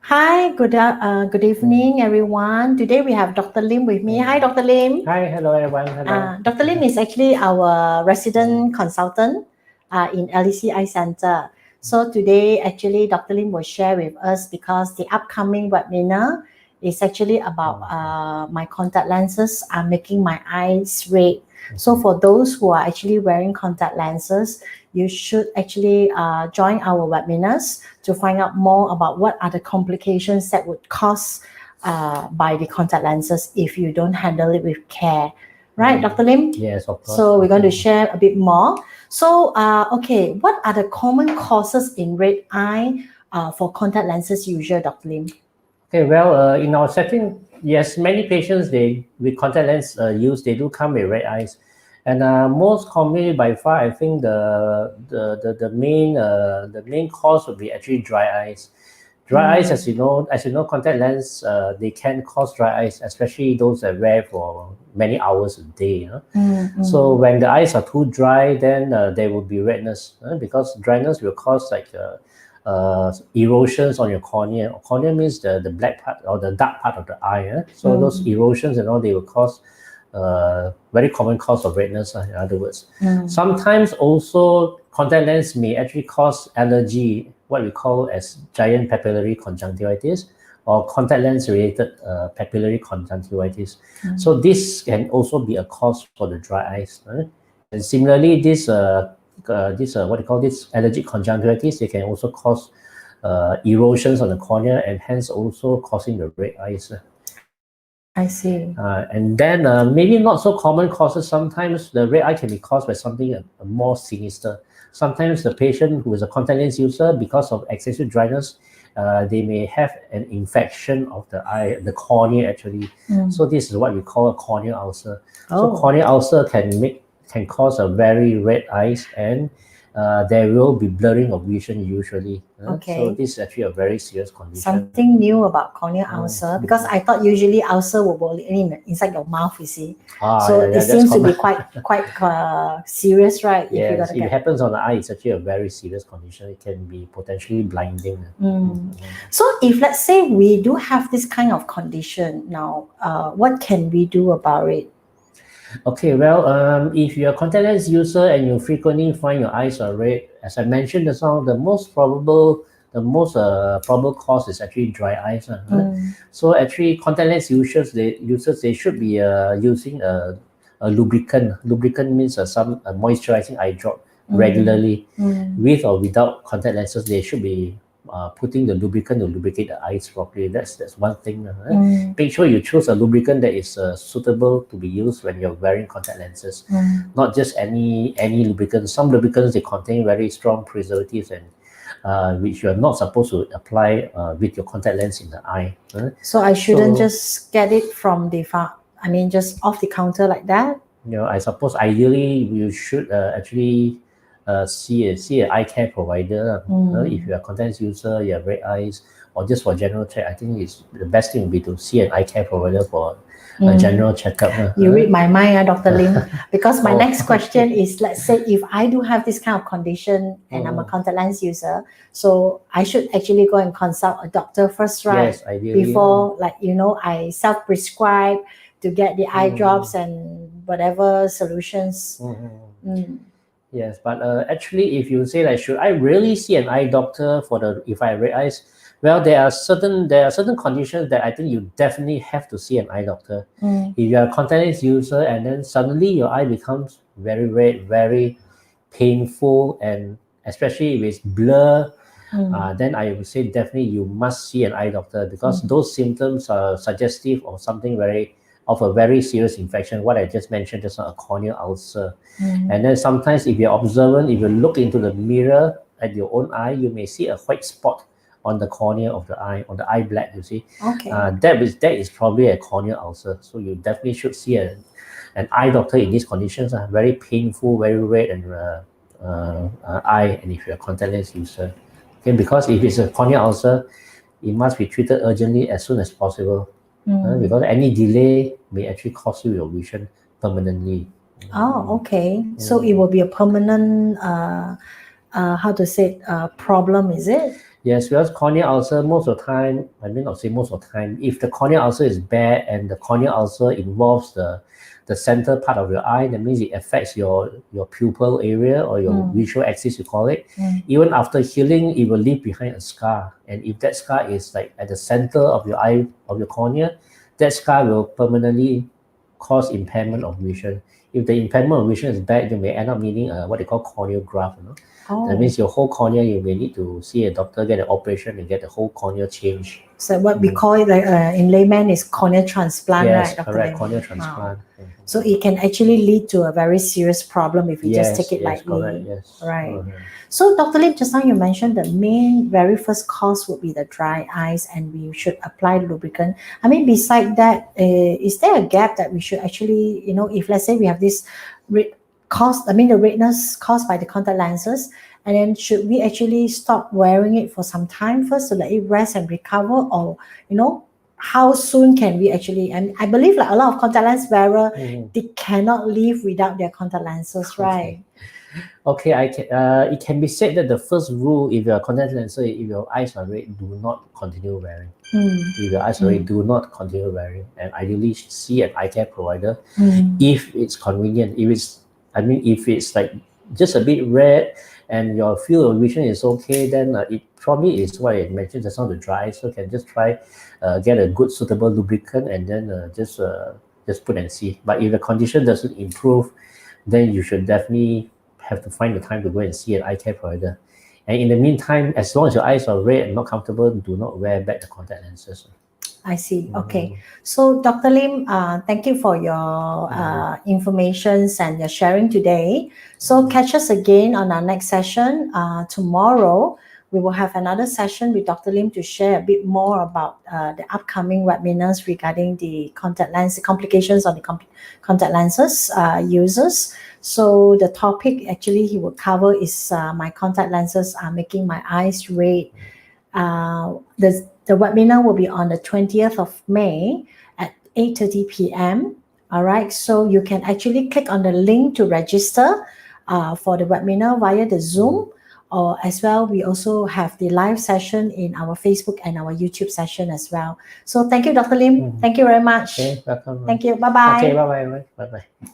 Hi, good evening, everyone. Today we have Dr. Lim with me. Hi, Dr. Lim. Hi, hello everyone. Hello. Dr. Lim is actually our resident consultant in LEC Eye Center. So today, actually, Dr. Lim will share with us because the upcoming webinar is actually about my contact lenses are making my eyes red. So for those who are actually wearing contact lenses, you should actually join our webinars to find out more about what are the complications that would cause by the contact lenses if you don't handle it with care. Right, Dr. Lim? Yes, of course. So we're going to share a bit more. So, okay, what are the common causes in red eye for contact lenses usual, Dr. Lim? Okay, well, in our setting, yes, many patients with contact lens use they do come with red eyes, and most commonly by far, I think the main cause would be actually dry eyes. Dry eyes, as you know, contact lens they can cause dry eyes, especially those that wear for many hours a day. So when the eyes are too dry, then there will be redness because dryness will cause like erosions on your cornea. Cornea means the black part or the dark part of the eye. So those erosions and all, they will cause very common cause of redness, in other words. Sometimes also contact lens may actually cause allergy, what we call as giant papillary conjunctivitis or contact lens related papillary conjunctivitis. So this can also be a cause for the dry eyes. And similarly, this what you call this allergic conjunctivitis, they can also cause erosions on the cornea and hence also causing the red eyes. I see. And then maybe not so common causes, sometimes the red eye can be caused by something more sinister. Sometimes the patient who is a contact lens user, because of excessive dryness, they may have an infection of the eye, the cornea actually. So this is what we call a corneal ulcer. So corneal ulcer can cause a very red eyes, and there will be blurring of vision usually. So this is actually a very serious condition. Something new about corneal ulcer because I thought usually ulcer will be inside your mouth, you see. So it seems to be quite serious, right? Yes, if it happens on the eye, it's actually a very serious condition. It can be potentially blinding. So if let's say we do have this kind of condition now, what can we do about it? Okay, well, if you're a contact lens user and you frequently find your eyes are red, as I mentioned just now, the most probable cause is actually dry eyes. So actually, contact lens users they should be using a lubricant. Lubricant means some moisturizing eye drop regularly. With or without contact lenses, they should be putting the lubricant to lubricate the eyes properly. That's one thing. Make sure you choose a lubricant that is suitable to be used when you're wearing contact lenses. Not just any lubricant. Some lubricants, they contain very strong preservatives and which you are not supposed to apply with your contact lens in the eye. So I shouldn't just get it from just off the counter like that? I suppose ideally you should actually see an eye care provider. If you're a contact lens user, you have red eyes, or just for general check, I think the best thing would be to see an eye care provider for a general checkup. You read my mind, Dr. Lim, because my next question is, let's say if I do have this kind of condition and I'm a contact lens user, so I should actually go and consult a doctor first, right? Yes, ideally. Before, I self-prescribe to get the eye drops and whatever solutions. Yes, but actually, if you say should I really see an eye doctor if I have red eyes? Well, there are certain conditions that I think you definitely have to see an eye doctor. If you are a contact lens user and then suddenly your eye becomes very red, very painful, and especially if it's blur, then I would say definitely you must see an eye doctor because those symptoms are suggestive of something of a very serious infection, what I just mentioned, just a corneal ulcer. And then sometimes if you're observant, if you look into the mirror at your own eye, you may see a white spot on the cornea of the eye, on the eye black, you see. That is probably a corneal ulcer. So you definitely should see an eye doctor in these conditions. Very painful, very red and eye, and if you're a contact lens user. Okay, because if it's a corneal ulcer, it must be treated urgently as soon as possible. Because any delay may actually cost you your vision permanently. Oh, okay. So it will be a permanent, problem, is it? Yes, because corneal ulcer, most of the time, I may not say most of the time, if the corneal ulcer is bad and the corneal ulcer involves the center part of your eye, that means it affects your pupil area or your visual axis, you call it. Even after healing, it will leave behind a scar. And if that scar is like at the center of your eye, of your cornea, that scar will permanently cause impairment of vision. If the impairment of vision is bad, you may end up needing what they call corneal graft. That means your whole cornea, you may need to see a doctor, get an operation, and get the whole cornea changed. So what we call it in layman is corneal transplant, Yes, right, Dr. correct, Lim? corneal transplant. So it can actually lead to a very serious problem if you just Yes, take it yes, lightly. correct, yes. Right. So Dr. Lim, just now you mentioned the main very first cause would be the dry eyes and we should apply lubricant. I mean, beside that, is there a gap that we should actually, if let's say we have this the redness caused by the contact lenses, and then should we actually stop wearing it for some time first to let it rest and recover, or how soon can we actually? And I believe like a lot of contact lens wearer, they cannot live without their contact lenses, right? Okay, it can be said that the first rule, if you're a contact lens, if your eyes are red, do not continue wearing. If your eyes are red, do not continue wearing, and ideally see an eye care provider if it's convenient. If it's like just a bit red and your field of vision is okay, then it probably is what I mentioned just now, the dry. So you can just try get a good suitable lubricant and then just put and see. But if the condition doesn't improve, then you should definitely have to find the time to go and see an eye care provider. And in the meantime, as long as your eyes are red and not comfortable, do not wear back the contact lenses. I see. Okay. So Dr. Lim, thank you for your information and your sharing today. So catch us again on our next session. Tomorrow, we will have another session with Dr. Lim to share a bit more about the upcoming webinars regarding the contact lens, the complications of the contact lenses users. So the topic actually he will cover is my contact lenses are making my eyes red. The webinar will be on the 20th of May at 8:30 p.m. All right, so you can actually click on the link to register for the webinar via the Zoom, or as well, we also have the live session in our Facebook and our YouTube session as well. So thank you, Dr. Lim. Thank you very much. Okay, welcome. Thank you. Bye-bye. Okay, bye-bye. Bye-bye.